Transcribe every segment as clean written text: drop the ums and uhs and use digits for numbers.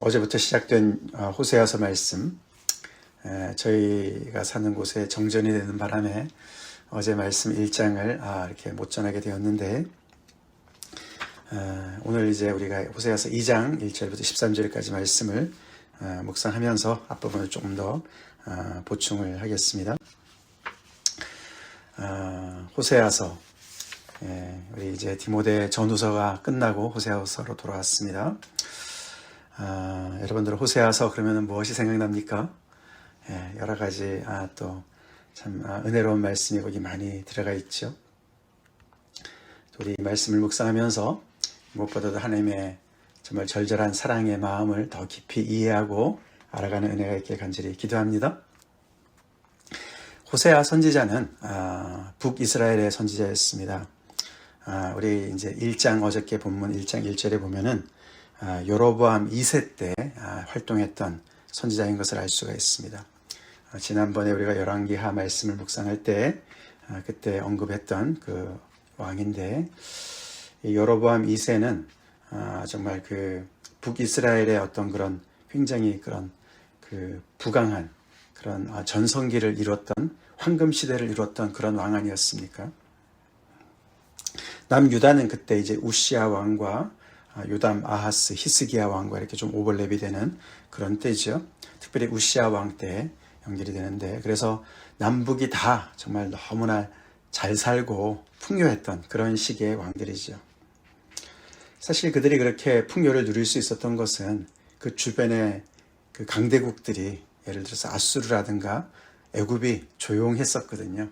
어제부터 시작된 호세아서 말씀, 저희가 사는 곳에 정전이 되는 바람에 어제 말씀 1장을 이렇게 못 전하게 되었는데, 오늘 이제 우리가 호세아서 2장 1절부터 13절까지 말씀을 묵상하면서 앞부분을 조금 더 보충을 하겠습니다. 호세아서, 우리 이제 디모데 전후서가 끝나고 호세아서로 돌아왔습니다. 여러분들 호세아서 그러면 무엇이 생각납니까? 여러 가지 또 참 은혜로운 말씀이 거기 많이 들어가 있죠. 우리 말씀을 묵상하면서 무엇보다도 하나님의 정말 절절한 사랑의 마음을 더 깊이 이해하고 알아가는 은혜가 있길 간절히 기도합니다. 호세아 선지자는 북이스라엘의 선지자였습니다. 우리 이제 1장 어저께 본문 1장 1절에 보면은 여로보암 2세 때 활동했던 선지자인 것을 알 수가 있습니다. 지난번에 우리가 열왕기하 말씀을 묵상할 때 그때 언급했던 그 왕인데, 이 여로보암 2세는 정말 그 북이스라엘의 어떤 그런 굉장히 그런 그 부강한 그런 전성기를 이뤘던 황금 시대를 이뤘던 그런 왕 아니었습니까? 남유다는 그때 이제 우시아 왕과 요담, 아하스, 히스기야 왕과 이렇게 좀 오버랩이 되는 그런 때죠. 특별히 우시아 왕 때 연결이 되는데, 그래서 남북이 다 정말 너무나 잘 살고 풍요했던 그런 시기의 왕들이죠. 사실 그들이 그렇게 풍요를 누릴 수 있었던 것은 그 주변의 그 강대국들이, 예를 들어서 아수르라든가 애굽이 조용했었거든요.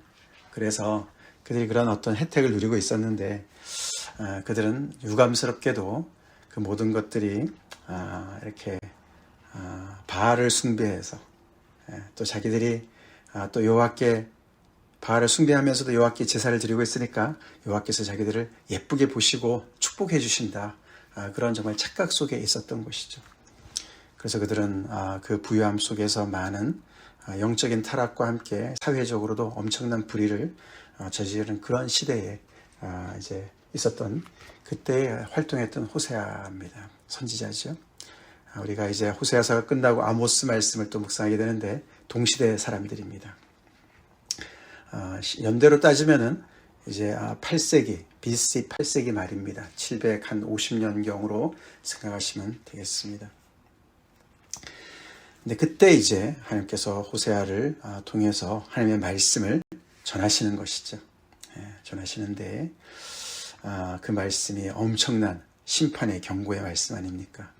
그래서 그들이 그런 어떤 혜택을 누리고 있었는데, 그들은 유감스럽게도 그 모든 것들이 이렇게 바알을 숭배해서, 또 자기들이 또 여호와께 바알을 숭배하면서도 여호와께 제사를 드리고 있으니까 여호와께서 자기들을 예쁘게 보시고 축복해 주신다, 그런 정말 착각 속에 있었던 것이죠. 그래서 그들은 그 부유함 속에서 많은 영적인 타락과 함께 사회적으로도 엄청난 불의를 저지르는 그런 시대에 이제 있었던, 그때 활동했던 호세아입니다. 선지자죠. 우리가 이제 호세아서가 끝나고 아모스 말씀을 또 묵상하게 되는데 동시대 사람들입니다. 연대로 따지면은 이제 8세기, BC 8세기 말입니다. 750년경으로 생각하시면 되겠습니다. 근데 그때 이제 하나님께서 호세아를 통해서 하나님의 말씀을 전하시는 것이죠. 전하시는데 그 말씀이 엄청난 심판의 경고의 말씀 아닙니까?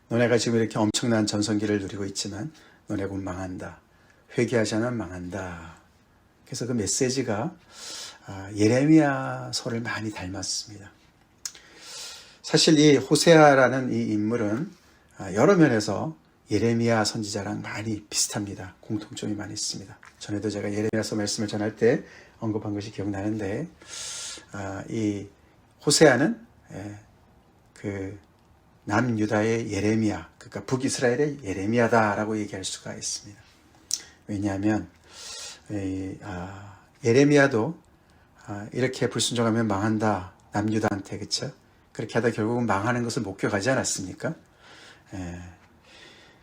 너네가 지금 이렇게 엄청난 전성기를 누리고 있지만 너네 곧 망한다. 회개하지 않으면 망한다. 그래서 그 메시지가 예레미야서를 많이 닮았습니다. 사실 이 호세아라는 이 인물은 여러 면에서 예레미야 선지자랑 많이 비슷합니다. 공통점이 많이 있습니다. 전에도 제가 예레미야서 말씀을 전할 때 언급한 것이 기억나는데, 이 호세아는 그 남유다의 예레미야, 그러니까 북이스라엘의 예레미야다라고 얘기할 수가 있습니다. 왜냐하면 예레미야도 이렇게 불순종하면 망한다, 남유다한테, 그렇죠? 그렇게 하다 결국은 망하는 것을 목격하지 않았습니까?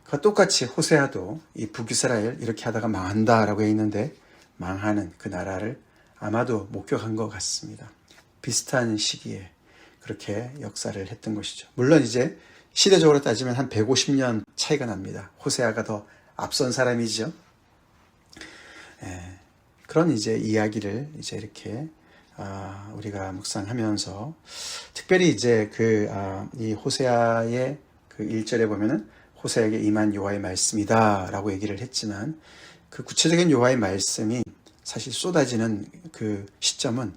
그와 똑같이 호세아도 이 북이스라엘 이렇게 하다가 망한다라고 해 있는데 망하는 그 나라를 아마도 목격한 것 같습니다. 비슷한 시기에 그렇게 역사를 했던 것이죠. 물론 이제 시대적으로 따지면 한 150년 차이가 납니다. 호세아가 더 앞선 사람이죠. 그런 이제 이야기를 이제 이렇게 우리가 묵상하면서, 특별히 이제 이 호세아의 그 1절에 보면은 호세아에게 임한 여호와의 말씀이다라고 얘기를 했지만, 그 구체적인 여호와의 말씀이 사실 쏟아지는 그 시점은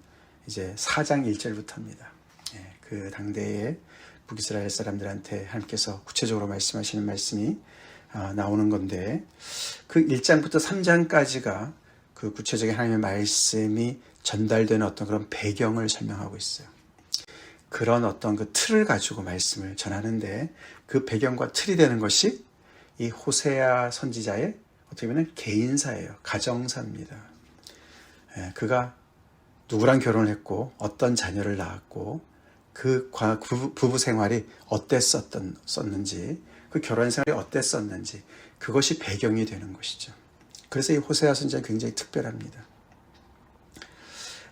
이제 4장 1절부터입니다. 그 당대의 북이스라엘 사람들한테 하나님께서 구체적으로 말씀하시는 말씀이 나오는 건데, 그 1장부터 3장까지가 그 구체적인 하나님의 말씀이 전달되는 어떤 그런 배경을 설명하고 있어요. 그런 어떤 그 틀을 가지고 말씀을 전하는데, 그 배경과 틀이 되는 것이 이 호세아 선지자의 어떻게 보면 개인사예요. 가정사입니다. 그가 누구랑 결혼을 했고 어떤 자녀를 낳았고 그 부부 생활이 어땠었는지, 그 결혼 생활이 어땠었는지 그것이 배경이 되는 것이죠. 그래서 이 호세아 선지자는 굉장히 특별합니다.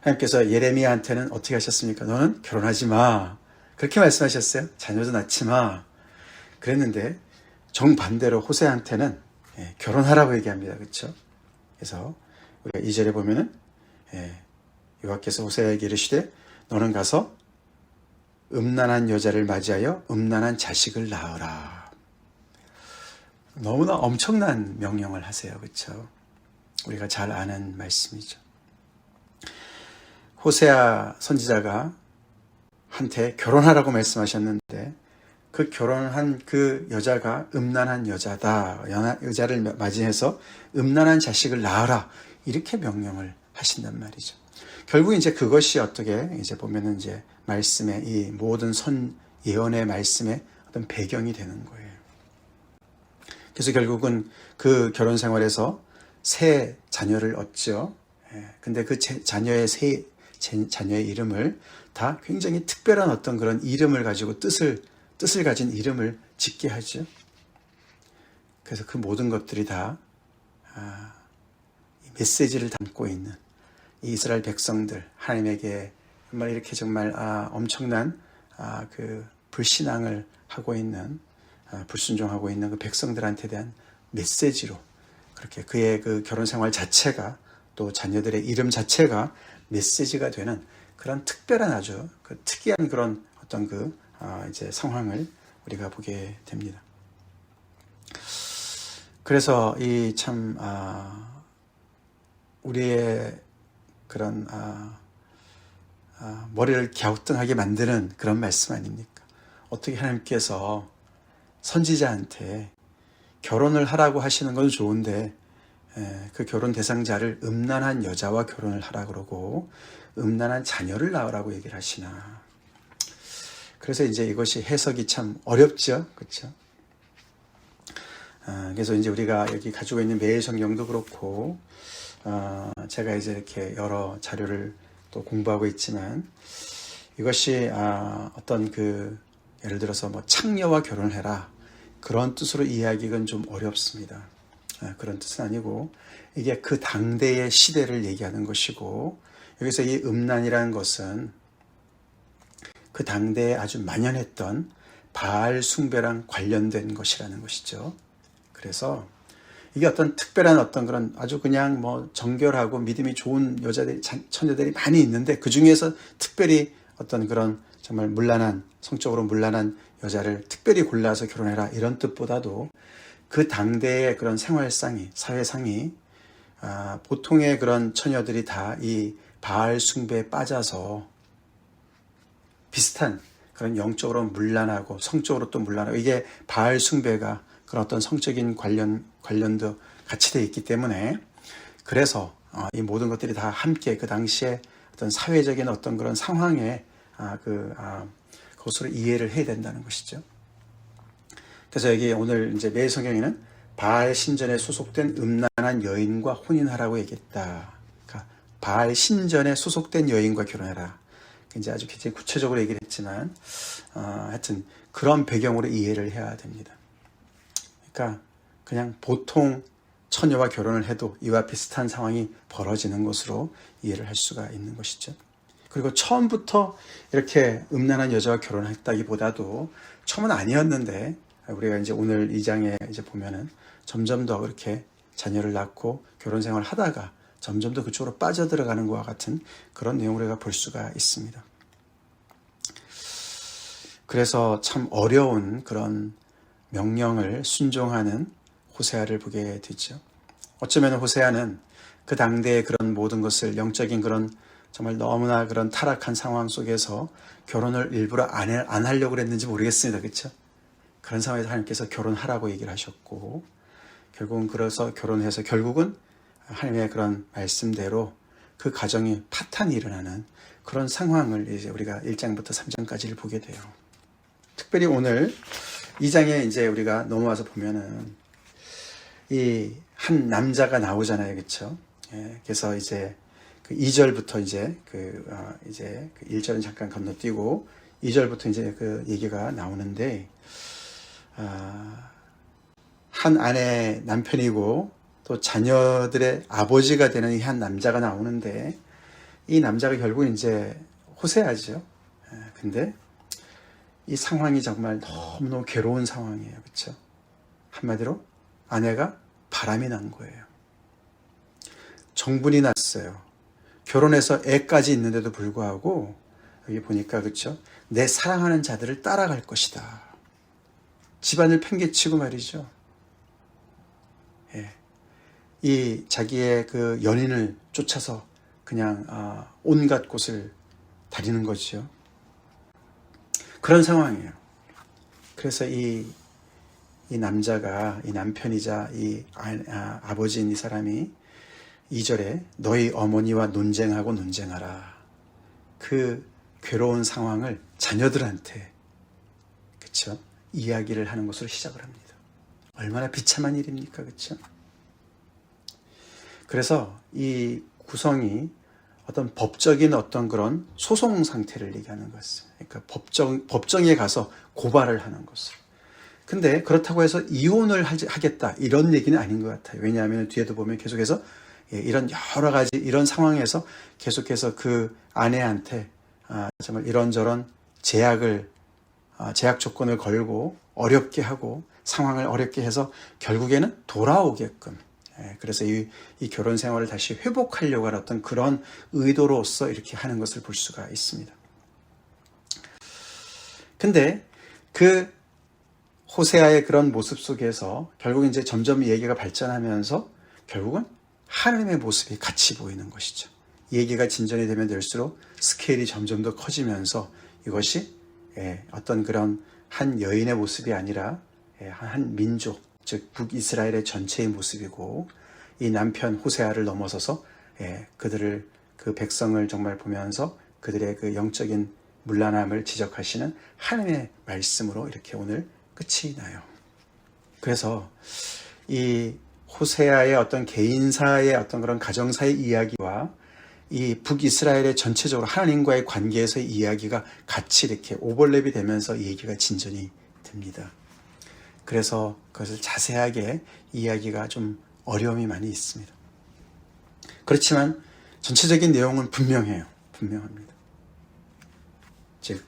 하나님께서 예레미야한테는 어떻게 하셨습니까? 너는 결혼하지 마. 그렇게 말씀하셨어요. 자녀도 낳지 마. 그랬는데 정반대로 호세아한테는 결혼하라고 얘기합니다. 그렇죠? 그래서 우리가 2절에 보면은 여호와께서 호세아에게 이르시되 너는 가서 음란한 여자를 맞이하여 음란한 자식을 낳으라. 너무나 엄청난 명령을 하세요. 그렇죠? 우리가 잘 아는 말씀이죠. 호세아 선지자가 한테 결혼하라고 말씀하셨는데 그 결혼한 그 여자가 음란한 여자다. 여자를 맞이해서 음란한 자식을 낳아라. 이렇게 명령을 하신단 말이죠. 결국 이제 그것이 어떻게 이제 보면은 이제 말씀의 이 모든 선 예언의 말씀의 어떤 배경이 되는 거예요. 그래서 결국은 그 결혼 생활에서 세 자녀를 얻죠. 근데 그 자녀의 자녀의 이름을 다 굉장히 특별한 어떤 그런 이름을 가지고 뜻을 가진 이름을 짓게 하죠. 그래서 그 모든 것들이 다 메시지를 담고 있는 이 이스라엘 백성들, 하나님에게 정말 이렇게 정말 엄청난 그 불신앙을 하고 있는 불순종하고 있는 그 백성들한테 대한 메시지로 그렇게 그의 그 결혼 생활 자체가 또 자녀들의 이름 자체가 메시지가 되는 그런 특별한 아주 그 특이한 그런 어떤 그 이제 상황을 우리가 보게 됩니다. 그래서 이 참 우리의 그런 머리를 갸우뚱하게 만드는 그런 말씀 아닙니까? 어떻게 하나님께서 선지자한테 결혼을 하라고 하시는 건 좋은데 그 결혼 대상자를 음란한 여자와 결혼을 하라 그러고 음란한 자녀를 낳으라고 얘기를 하시나. 그래서 이제 이것이 해석이 참 어렵죠. 그렇죠? 그래서 이제 우리가 여기 가지고 있는 매일 성경도 그렇고 제가 이제 이렇게 여러 자료를 또 공부하고 있지만 이것이 어떤 그 예를 들어서 뭐 창녀와 결혼해라 그런 뜻으로 이해하기는 좀 어렵습니다. 그런 뜻은 아니고 이게 그 당대의 시대를 얘기하는 것이고 여기서 이 음란이라는 것은 그 당대에 아주 만연했던 바알 숭배랑 관련된 것이라는 것이죠. 그래서 이게 어떤 특별한 어떤 그런 아주 그냥 뭐 정결하고 믿음이 좋은 여자들이, 처녀들이 많이 있는데 그 중에서 특별히 어떤 그런 정말 문란한, 성적으로 문란한 여자를 특별히 골라서 결혼해라 이런 뜻보다도 그 당대의 그런 생활상이, 사회상이 보통의 그런 처녀들이 다 이 바알 숭배에 빠져서 비슷한 그런 영적으로 문란하고 성적으로 또 문란하고 이게 바알 숭배가 그런 어떤 성적인 관련도 같이 되어 있기 때문에 그래서 이 모든 것들이 다 함께 그 당시에 어떤 사회적인 어떤 그런 상황에 그것으로 이해를 해야 된다는 것이죠. 그래서 여기 오늘 이제 매일 성경에는 바알 신전에 소속된 음란한 여인과 혼인하라고 얘기했다. 그러니까 바알 신전에 소속된 여인과 결혼해라. 이제 아주 굉장히 구체적으로 얘기를 했지만 하여튼 그런 배경으로 이해를 해야 됩니다. 그러니까 그냥 보통 처녀와 결혼을 해도 이와 비슷한 상황이 벌어지는 것으로 이해를 할 수가 있는 것이죠. 그리고 처음부터 이렇게 음란한 여자와 결혼했다기보다도 처음은 아니었는데 우리가 이제 오늘 2장에 이제 보면은 점점 더 그렇게 자녀를 낳고 결혼 생활을 하다가 점점 더 그쪽으로 빠져들어가는 것과 같은 그런 내용을 우리가 볼 수가 있습니다. 그래서 참 어려운 그런 명령을 순종하는 호세아를 보게 되죠. 어쩌면 호세아는 그 당대의 그런 모든 것을 영적인 그런 정말 너무나 그런 타락한 상황 속에서 결혼을 일부러 안 하려고 했는지 모르겠습니다. 그렇죠? 그런 상황에서 하나님께서 결혼하라고 얘기를 하셨고 결국은 그래서 결혼해서 결국은 하나님의 그런 말씀대로 그 가정이 파탄이 일어나는 그런 상황을 이제 우리가 1장부터 3장까지를 보게 돼요. 특별히 오늘 2장에 이제 우리가 넘어와서 보면은 이 한 남자가 나오잖아요. 그렇죠? 그래서 이제 그 2절부터 이제 그 1절은 잠깐 건너뛰고 2절부터 이제 그 얘기가 나오는데 한 아내의 남편이고 또 자녀들의 아버지가 되는 이 한 남자가 나오는데, 이 남자가 결국 이제 호세아죠. 근데 이 상황이 정말 너무너무 괴로운 상황이에요. 그렇죠? 한마디로 아내가 바람이 난 거예요. 정분이 났어요. 결혼해서 애까지 있는데도 불구하고 여기 보니까, 그렇죠? 내 사랑하는 자들을 따라갈 것이다. 집안을 팽개치고 말이죠. 예. 이 자기의 그 연인을 쫓아서 그냥 온갖 곳을 다니는 거죠. 그런 상황이에요. 그래서 이 남자가, 이 남편이자 이 아버지인 이 사람이 2절에 너희 어머니와 논쟁하고 논쟁하라. 그 괴로운 상황을 자녀들한테, 그렇죠? 이야기를 하는 것으로 시작을 합니다. 얼마나 비참한 일입니까? 그렇죠? 그래서 이 구성이 어떤 법적인 어떤 그런 소송 상태를 얘기하는 것입니다. 그러니까 법정에 가서 고발을 하는 것을. 근데 그렇다고 해서 이혼을 하겠다 이런 얘기는 아닌 것 같아요. 왜냐하면 뒤에도 보면 계속해서 이런 여러 가지 이런 상황에서 계속해서 그 아내한테 정말 이런저런 제약 조건을 걸고 어렵게 하고 상황을 어렵게 해서 결국에는 돌아오게끔, 그래서 이 결혼 생활을 다시 회복하려고 하는 어떤 그런 의도로서 이렇게 하는 것을 볼 수가 있습니다. 근데 그 호세아의 그런 모습 속에서 결국 이제 점점 얘기가 발전하면서 결국은 하나님의 모습이 같이 보이는 것이죠. 얘기가 진전이 되면 될수록 스케일이 점점 더 커지면서 이것이 어떤 그런 한 여인의 모습이 아니라 한 민족, 즉 북이스라엘의 전체의 모습이고, 이 남편 호세아를 넘어서서 그들을, 그 백성을 정말 보면서 그들의 그 영적인 문란함을 지적하시는 하나님의 말씀으로 이렇게 오늘 끝이 나요. 그래서 이 호세아의 어떤 개인사의 어떤 그런 가정사의 이야기와 이 북이스라엘의 전체적으로 하나님과의 관계에서의 이야기가 같이 이렇게 오버랩이 되면서 이 얘기가 진전이 됩니다. 그래서 그것을 자세하게 이야기가 좀 어려움이 많이 있습니다. 그렇지만 전체적인 내용은 분명해요. 분명합니다. 즉,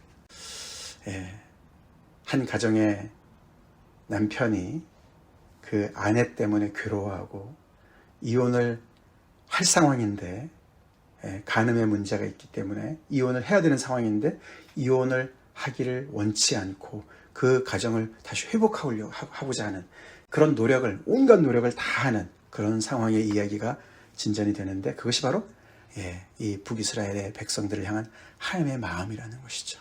한 가정의 남편이 그 아내 때문에 괴로워하고 이혼을 할 상황인데, 간음의 문제가 있기 때문에 이혼을 해야 되는 상황인데 이혼을 하기를 원치 않고 그 가정을 다시 회복하고자 하는 그런 노력을, 온갖 노력을 다 하는 그런 상황의 이야기가 진전이 되는데, 그것이 바로 이 북이스라엘의 백성들을 향한 하나님의 마음이라는 것이죠.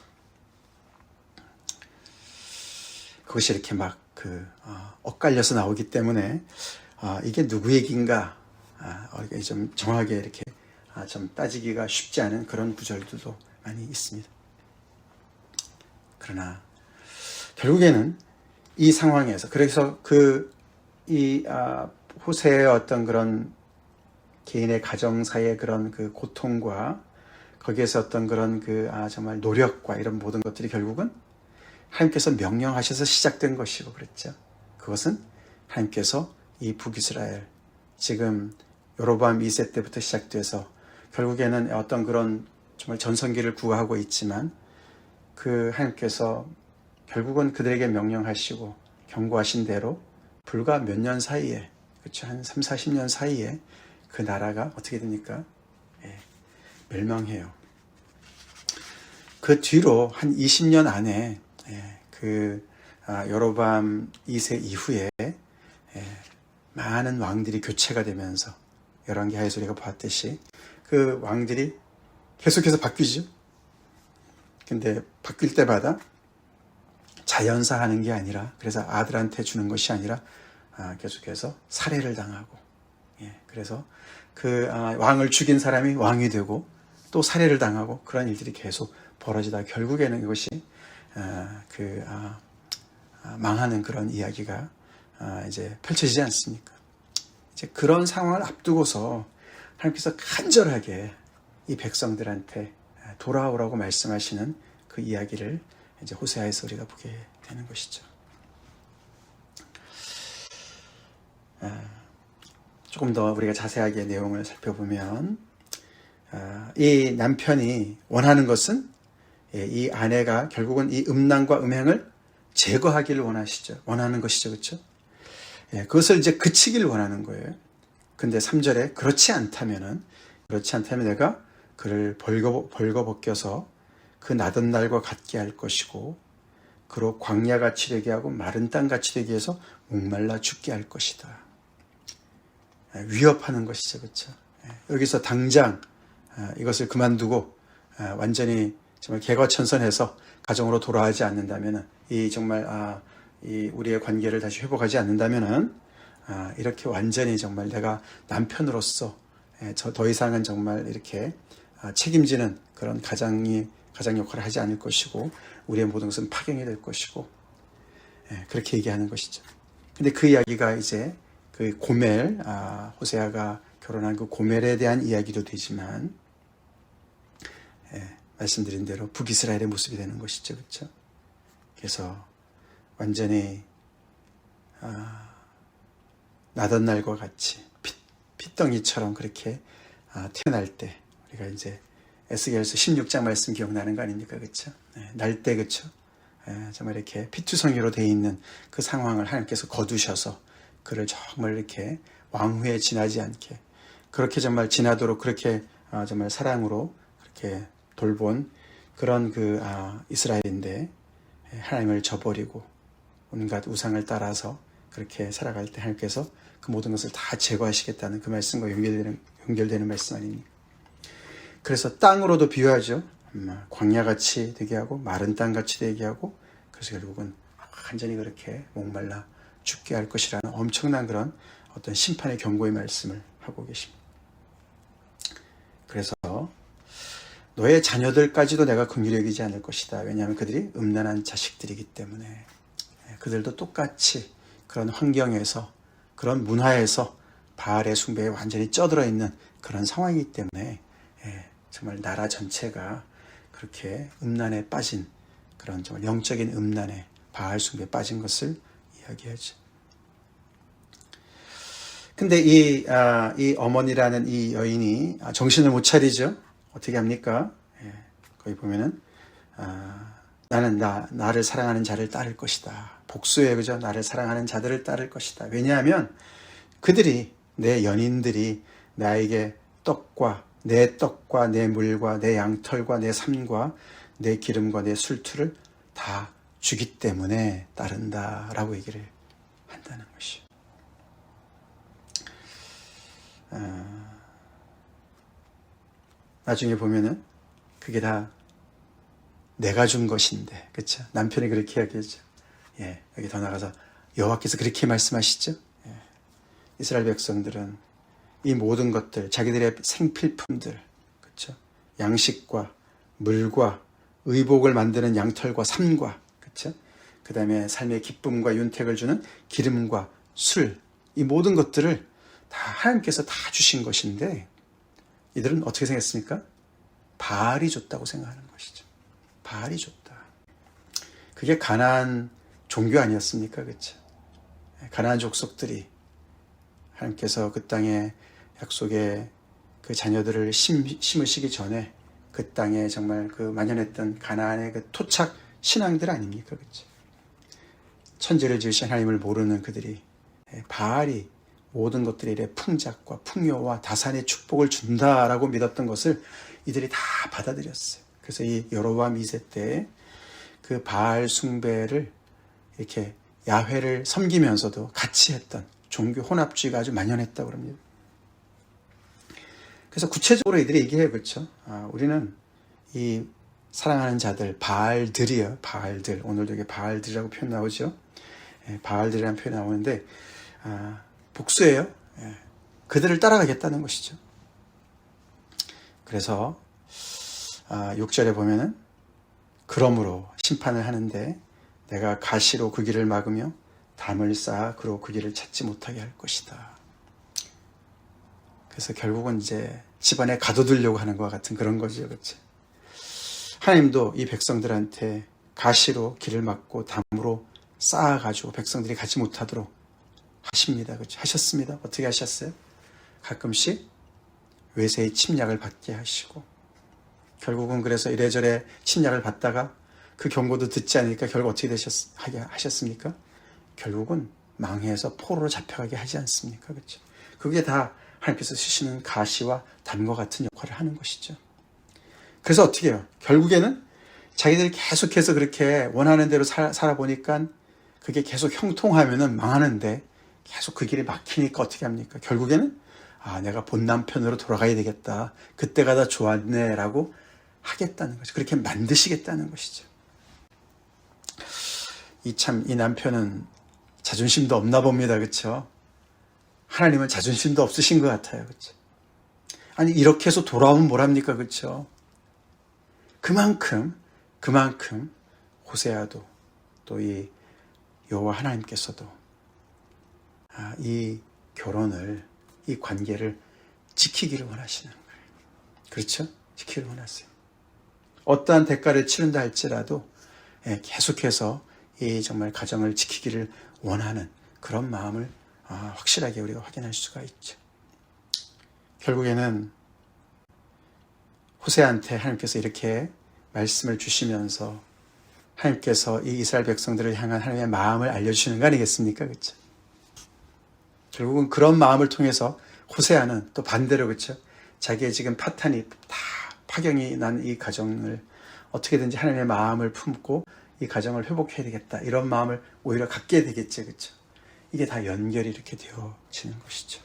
그것이 이렇게 막 엇갈려서 나오기 때문에 이게 누구 얘기인가 좀 정확하게 이렇게 좀 따지기가 쉽지 않은 그런 구절들도 많이 있습니다. 그러나 결국에는 이 상황에서, 그래서 호세의 어떤 그런 개인의 가정사의 그런 그 고통과 거기에서 어떤 그런 정말 노력과 이런 모든 것들이 결국은 하나님께서 명령하셔서 시작된 것이고, 그랬죠. 그것은 하나님께서 이 북이스라엘, 지금 여로보암 2세 때부터 시작돼서 결국에는 어떤 그런 정말 전성기를 구하고 있지만, 그 하나님께서 결국은 그들에게 명령하시고 경고하신 대로 불과 몇 년 사이에, 그렇죠, 한 3, 40년 사이에 그 나라가 어떻게 됩니까? 멸망해요. 그 뒤로 한 20년 안에 여로보암 2세 이후에 많은 왕들이 교체가 되면서 열왕기하에서 우리가 보았듯이 그 왕들이 계속해서 바뀌죠. 근데 바뀔 때마다 자연사하는 게 아니라, 그래서 아들한테 주는 것이 아니라 계속해서 살해를 당하고, 그래서 그 왕을 죽인 사람이 왕이 되고 또 살해를 당하고, 그런 일들이 계속 벌어지다 결국에는 이것이 망하는 그런 이야기가 이제 펼쳐지지 않습니까? 이제 그런 상황을 앞두고서 하나님께서 간절하게 이 백성들한테 돌아오라고 말씀하시는 그 이야기를 이제 호세아에서 우리가 보게 되는 것이죠. 조금 더 우리가 자세하게 내용을 살펴보면 이 남편이 원하는 것은 이 아내가 결국은 이 음란과 음행을 제거하기를 원하는 것이죠. 그렇죠? 그것을 이제 그치기를 원하는 거예요. 근데 3절에 그렇지 않다면 내가 그를 벌거벗겨서 그 나던 날과 같게 할 것이고 그로 광야같이 되게 하고 마른 땅같이 되게 해서 목말라 죽게 할 것이다. 위협하는 것이죠. 그렇죠? 여기서 당장 이것을 그만두고 완전히 정말 개과천선해서 가정으로 돌아가지 않는다면 이 정말 이 우리의 관계를 다시 회복하지 않는다면은 이렇게 완전히 정말 내가 남편으로서 더 이상은 정말 이렇게 책임지는 그런 가장 역할을 하지 않을 것이고 우리의 모든 것은 파경이 될 것이고 그렇게 얘기하는 것이죠. 근데 그 이야기가 이제 그 고멜 호세아가 결혼한 그 고멜에 대한 이야기도 되지만 말씀드린 대로 북이스라엘의 모습이 되는 것이죠. 그렇죠? 그래서 완전히 나던 날과 같이 핏덩이처럼 그렇게 태어날 때 우리가 이제 에스겔서 16장 말씀 기억나는 거 아닙니까? 그렇죠? 날 때 그렇죠? 정말 이렇게 피투성이로 되어 있는 그 상황을 하나님께서 거두셔서 그를 정말 이렇게 왕후에 지나지 않게 그렇게 정말 지나도록 그렇게 정말 사랑으로 그렇게 돌본 그런 그 이스라엘인데 하나님을 저버리고 온갖 우상을 따라서 그렇게 살아갈 때 하나님께서 그 모든 것을 다 제거하시겠다는 그 말씀과 연결되는 말씀 아닙니까? 그래서 땅으로도 비유하죠. 광야같이 되게 하고 마른 땅같이 되게 하고 그래서 결국은 완전히 그렇게 목말라 죽게 할 것이라는 엄청난 그런 어떤 심판의 경고의 말씀을 하고 계십니다. 그래서 너의 자녀들까지도 내가 긍휼히 여기지 않을 것이다. 왜냐하면 그들이 음란한 자식들이기 때문에 그들도 똑같이 그런 환경에서 그런 문화에서 바알의 숭배에 완전히 쩌들어 있는 그런 상황이기 때문에 정말 나라 전체가 그렇게 음란에 빠진 그런 정말 영적인 음란에 바알 숭배에 빠진 것을 이야기하죠. 근데 이 어머니라는 이 여인이 정신을 못 차리죠. 어떻게 합니까? 거기 보면은 나는 나를 사랑하는 자를 따를 것이다. 복수예요, 그죠? 나를 사랑하는 자들을 따를 것이다. 왜냐하면 그들이 내 연인들이 나에게 내 떡과 내 물과 내 양털과 내 삶과 내 기름과 내 술투를 다 주기 때문에 따른다라고 얘기를 한다는 것이요. 나중에 보면은 그게 다 내가 준 것인데, 그렇죠? 남편이 그렇게 이야기하죠. 여기 더 나가서 여호와께서 그렇게 말씀하시죠. 이스라엘 백성들은 이 모든 것들, 자기들의 생필품들, 그렇죠? 양식과 물과 의복을 만드는 양털과 삶과, 그렇죠? 그 다음에 삶의 기쁨과 윤택을 주는 기름과 술, 이 모든 것들을 다 하나님께서 다 주신 것인데 이들은 어떻게 생각했습니까? 바알이 줬다고 생각하는 것이죠. 바알이 줬다. 그게 가나안 종교 아니었습니까? 그렇죠? 가나안 족속들이 하나님께서 그 땅에 약속의 그 자녀들을 심으시기 전에 그 땅에 정말 그 만연했던 가나안의 그 토착 신앙들 아닙니까? 그렇죠? 천지를 지으신 하나님을 모르는 그들이 바알이 모든 것들에 대해 풍작과 풍요와 다산의 축복을 준다라고 믿었던 것을 이들이 다 받아들였어요. 그래서 이 여로보암 2세 때 그 바알 숭배를 이렇게 야훼를 섬기면서도 같이 했던 종교 혼합주의가 아주 만연했다고 합니다. 그래서 구체적으로 이들이 얘기해요. 그렇죠? 우리는 이 사랑하는 자들, 바알들이요. 바알들. 오늘도 이게 바알들이라고 표현 나오죠. 바알들이라는 표현 나오는데 복수예요. 그들을 따라가겠다는 것이죠. 그래서 6절에 보면은 그러므로 심판을 하는데 내가 가시로 그 길을 막으며 담을 쌓아 그로 그 길을 찾지 못하게 할 것이다. 그래서 결국은 이제 집안에 가둬두려고 하는 것과 같은 그런 거죠. 그렇죠? 하나님도 이 백성들한테 가시로 길을 막고 담으로 쌓아가지고 백성들이 가지 못하도록 하십니다. 그렇죠? 하셨습니다. 어떻게 하셨어요? 가끔씩 외세의 침략을 받게 하시고, 결국은 그래서 이래저래 침략을 받다가 그 경고도 듣지 않으니까 결국 어떻게 하셨습니까? 결국은 망해서 포로로 잡혀가게 하지 않습니까? 그렇죠? 그게 다 하나님께서 쓰시는 가시와 담과 같은 역할을 하는 것이죠. 그래서 어떻게 해요? 결국에는 자기들이 계속해서 그렇게 원하는 대로 살아보니까 그게 계속 형통하면은 망하는데 계속 그 길이 막히니까 어떻게 합니까? 결국에는 내가 본 남편으로 돌아가야 되겠다. 그때가 다 좋았네 라고 하겠다는 거죠. 그렇게 만드시겠다는 것이죠. 이 남편은 자존심도 없나 봅니다. 그렇죠? 하나님은 자존심도 없으신 것 같아요. 그렇죠? 아니 이렇게 해서 돌아오면 뭐랍니까? 그렇죠? 그만큼 호세아도 또 이 여호와 하나님께서도 이 결혼을, 이 관계를 지키기를 원하시는 거예요. 그렇죠? 지키기를 원하세요. 어떠한 대가를 치른다 할지라도 계속해서 이 정말 가정을 지키기를 원하는 그런 마음을 확실하게 우리가 확인할 수가 있죠. 결국에는 호세아한테 하나님께서 이렇게 말씀을 주시면서 하나님께서 이 이스라엘 백성들을 향한 하나님의 마음을 알려주시는 거 아니겠습니까? 그렇죠? 결국은 그런 마음을 통해서 호세아는 또 반대로 그렇죠? 자기의 지금 파탄이 다 파경이 난 이 가정을 어떻게든지 하나님의 마음을 품고 이 가정을 회복해야 되겠다. 이런 마음을 오히려 갖게 되겠죠. 그렇죠? 이게 다 연결이 이렇게 되어지는 것이죠.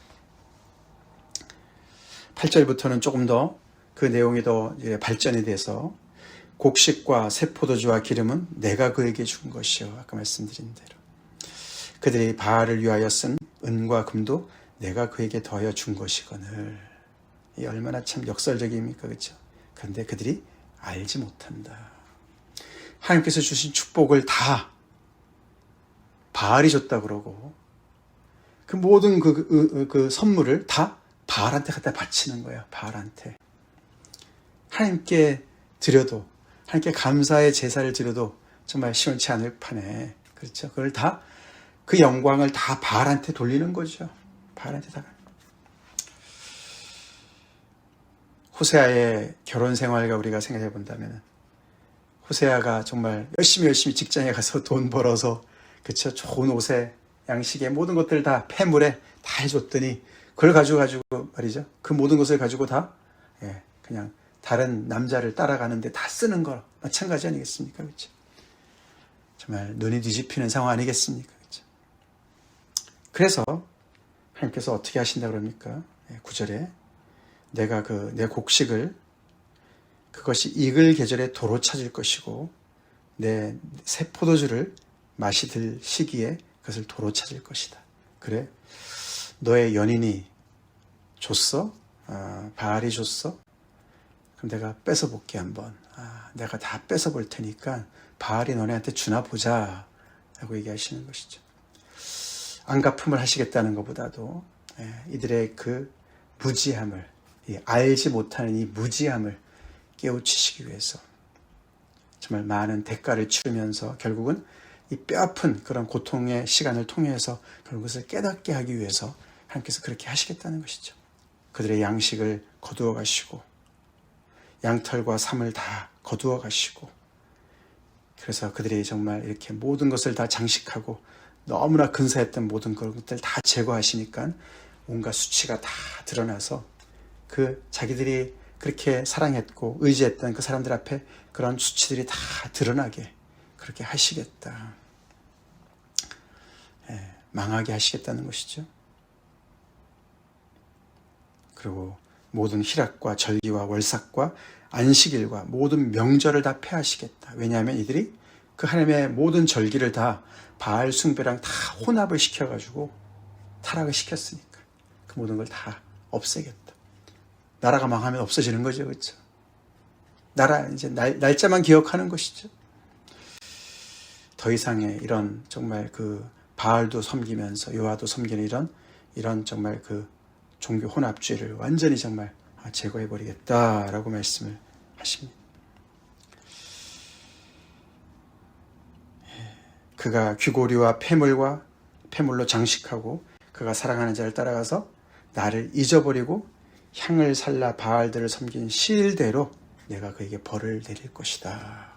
8절부터는 조금 더 그 내용이 더 발전이 돼서 곡식과 새 포도주와 기름은 내가 그에게 준 것이요. 아까 말씀드린 대로. 그들이 바알을 위하여 쓴 은과 금도 내가 그에게 더하여 준 것이거늘. 이 얼마나 참 역설적입니까? 그렇죠? 그런데 그들이 알지 못한다. 하나님께서 주신 축복을 다 바알이 줬다 그러고 그 모든 그 선물을 다 바알한테 갖다 바치는 거예요. 바알한테. 하나님께 드려도, 하나님께 감사의 제사를 드려도 정말 시원치 않을 판에, 그렇죠? 그걸 다, 그 영광을 다 바알한테 돌리는 거죠. 바알한테 다. 호세아의 결혼 생활과 우리가 생각해 본다면, 호세아가 정말 열심히 직장에 가서 돈 벌어서, 그렇죠? 좋은 옷에, 양식에 모든 것들을 다 폐물에 다 해줬더니, 그걸 가지고 말이죠. 그 모든 것을 가지고 다, 그냥 다른 남자를 따라가는데 다 쓰는 거 마찬가지 아니겠습니까? 그렇죠? 정말 눈이 뒤집히는 상황 아니겠습니까? 그렇죠? 그래서 하나님께서 어떻게 하신다 그럽니까? 9절에 내가 내 곡식을 그것이 익을 계절에 도로 찾을 것이고 내 새 포도주를 맛이 들 시기에 그것을 도로 찾을 것이다. 그래? 너의 연인이 줬어? 바알이 줬어? 그럼 내가 뺏어볼게 한번. 내가 다 뺏어볼 테니까 바알이 너네한테 주나 보자 라고 얘기하시는 것이죠. 안갚음을 하시겠다는 것보다도 이들의 그 무지함을, 알지 못하는 이 무지함을 깨우치시기 위해서 정말 많은 대가를 치르면서 결국은 이 뼈아픈 그런 고통의 시간을 통해서 결국 그것을 깨닫게 하기 위해서 하나님께서 그렇게 하시겠다는 것이죠. 그들의 양식을 거두어 가시고 양털과 삼을 다 거두어 가시고 그래서 그들이 정말 이렇게 모든 것을 다 장식하고 너무나 근사했던 모든 것들 다 제거하시니까 온갖 수치가 다 드러나서 그 자기들이 그렇게 사랑했고 의지했던 그 사람들 앞에 그런 수치들이 다 드러나게 그렇게 하시겠다. 망하게 하시겠다는 것이죠. 그리고 모든 희락과 절기와 월삭과 안식일과 모든 명절을 다 폐하시겠다. 왜냐하면 이들이 그 하나님의 모든 절기를 다 바알 숭배랑 다 혼합을 시켜가지고 타락을 시켰으니까 그 모든 걸 다 없애겠다. 나라가 망하면 없어지는 거죠. 그렇죠? 나라 이제 날짜만 기억하는 것이죠. 더 이상의 이런 정말 그 바알도 섬기면서 여호와도 섬기는 이런 정말 그 종교 혼합주의를 완전히 정말 제거해버리겠다라고 말씀을 하십니다. 그가 귀고리와 폐물과 폐물로 장식하고 그가 사랑하는 자를 따라가서 나를 잊어버리고 향을 살라 바알들을 섬긴 시일대로 내가 그에게 벌을 내릴 것이다.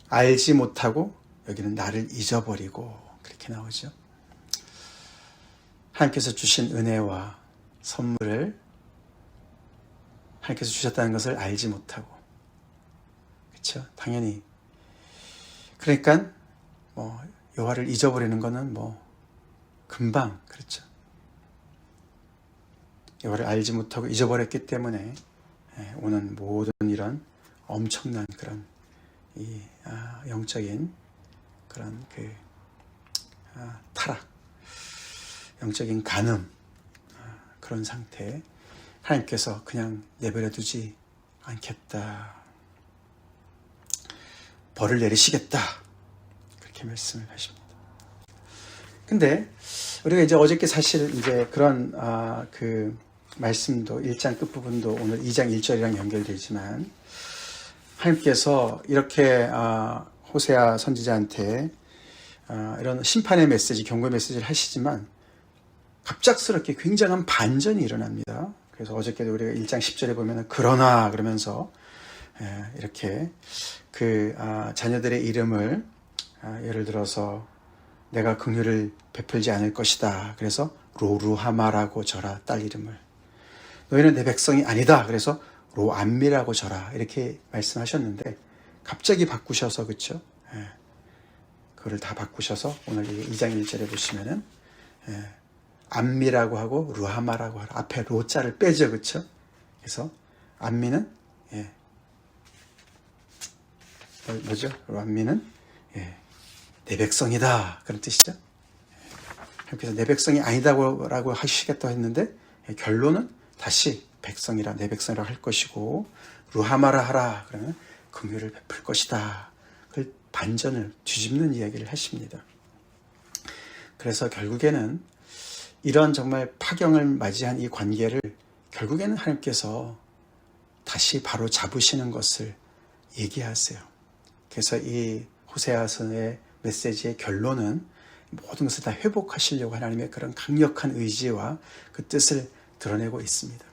알지 못하고 여기는 나를 잊어버리고 그렇게 나오죠. 하나님께서 주신 은혜와 선물을 하나님께서 주셨다는 것을 알지 못하고, 그렇죠? 당연히. 그러니까 여호와를 잊어버리는 것은 금방, 그렇죠? 여호와를 알지 못하고 잊어버렸기 때문에 오는 모든 이런 엄청난 그런 영적인 그런 타락, 영적인 간음, 그런 상태에 하나님께서 그냥 내버려 두지 않겠다. 벌을 내리시겠다. 그렇게 말씀을 하십니다. 근데 우리가 이제 어저께 사실 이제 그런 그 말씀도 1장 끝부분도 오늘 2장 1절이랑 연결되지만 하나님께서 이렇게 호세아 선지자한테 이런 심판의 메시지, 경고의 메시지를 하시지만 갑작스럽게 굉장한 반전이 일어납니다. 그래서 어저께도 우리가 1장 10절에 보면 그러나 그러면서 이렇게 그 자녀들의 이름을 예를 들어서 내가 긍휼을 베풀지 않을 것이다. 그래서 로루하마라고 저라, 딸 이름을. 너희는 내 백성이 아니다. 그래서 로암미라고 저라. 이렇게 말씀하셨는데 갑자기 바꾸셔서, 그렇죠? 그거를 다 바꾸셔서 오늘 2장 1절에 보시면은 암미라고 하고 루하마라고 하라. 앞에 로자를 빼죠, 그렇죠? 그래서 암미는 뭐죠? 암미는 내 백성이다, 그런 뜻이죠. 그래서 내 백성이 아니다라고 하시겠다고 했는데 결론은 다시 백성이라, 내 백성이라고 할 것이고, 루하마라 하라 그러면 긍휼을 베풀 것이다. 그 반전을 뒤집는 이야기를 하십니다. 그래서 결국에는 이런 정말 파경을 맞이한 이 관계를 결국에는 하나님께서 다시 바로 잡으시는 것을 얘기하세요. 그래서 이 호세아서의 메시지의 결론은 모든 것을 다 회복하시려고 하나님의 그런 강력한 의지와 그 뜻을 드러내고 있습니다.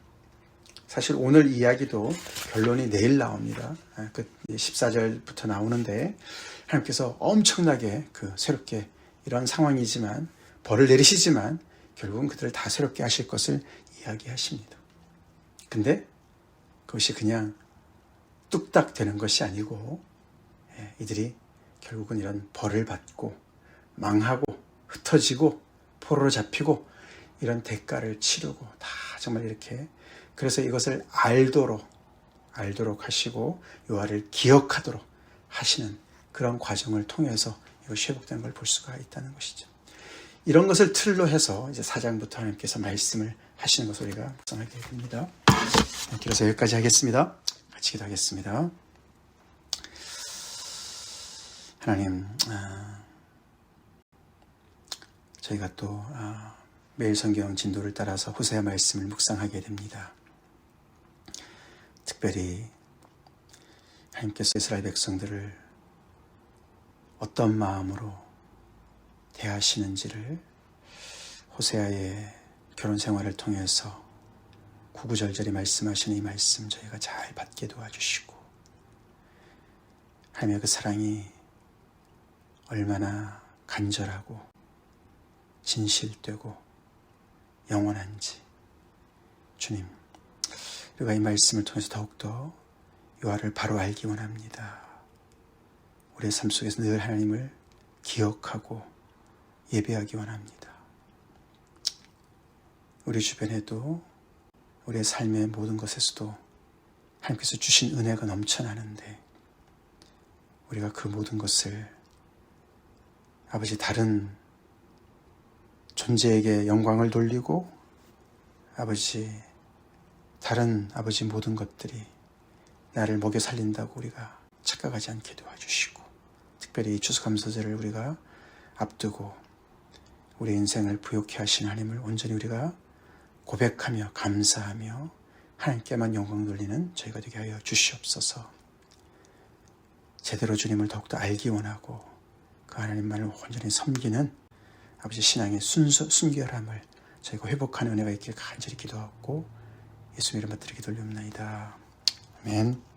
사실 오늘 이야기도 결론이 내일 나옵니다. 그 14절부터 나오는데 하나님께서 엄청나게 새롭게 이런 상황이지만 벌을 내리시지만 결국은 그들을 다 새롭게 하실 것을 이야기하십니다. 근데 그것이 그냥 뚝딱 되는 것이 아니고 이들이 결국은 이런 벌을 받고 망하고 흩어지고 포로로 잡히고 이런 대가를 치르고 다 정말 이렇게, 그래서 이것을 알도록 하시고 여호와를 기억하도록 하시는 그런 과정을 통해서 이것이 회복되는 걸 볼 수가 있다는 것이죠. 이런 것을 틀로 해서 이제 4장부터 하나님께서 말씀을 하시는 것을 우리가 묵상하게 됩니다. 그래서 여기까지 하겠습니다. 같이 기도하겠습니다. 하나님, 저희가 또 매일 성경 진도를 따라서 호세아 말씀을 묵상하게 됩니다. 특별히 하나님께서 이스라엘 백성들을 어떤 마음으로 대하시는지를 호세아의 결혼 생활을 통해서 구구절절히 말씀하시는 이 말씀 저희가 잘 받게 도와주시고, 하나님의 그 사랑이 얼마나 간절하고 진실되고 영원한지 주님, 우리가 이 말씀을 통해서 더욱더 여호와를 바로 알기 원합니다. 우리의 삶 속에서 늘 하나님을 기억하고 예배하기 원합니다. 우리 주변에도 우리의 삶의 모든 것에서도 하나님께서 주신 은혜가 넘쳐나는데 우리가 그 모든 것을 아버지 다른 존재에게 영광을 돌리고 아버지 다른 아버지 모든 것들이 나를 먹여 살린다고 우리가 착각하지 않게 도와주시고, 특별히 이 추수감사절을 우리가 앞두고 우리 인생을 부욕케 하신 하나님을 온전히 우리가 고백하며 감사하며 하나님께만 영광 돌리는 저희가 되게 하여 주시옵소서. 제대로 주님을 더욱더 알기 원하고 그 하나님만을 온전히 섬기는 아버지 신앙의 순결함을 저희가 회복하는 은혜가 있길 간절히 기도하고 예수 이름으로 드리기 돌려옵나이다. 아멘.